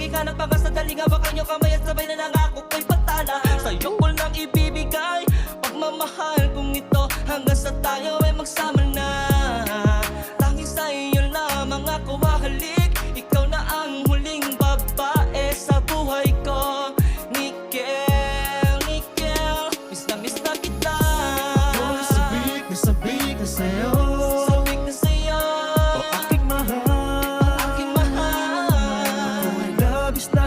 Tumingin ka ng pangas na dalinga, baka nyo kamay at sabay na nangako ko'y patala. Sa'yo ko lang ibibigay pagmamahal kong ito, hanggang sa tayo ay magsama na. Tanging sa iyo lamang ako hahalik, ikaw na ang huling babae sa buhay ko. Nickel, Nickel, miss na kita. Ako'y sabik na sa'yo, Sabik na sa'yo, o aking mahal. aking mahal. Ako'y labis na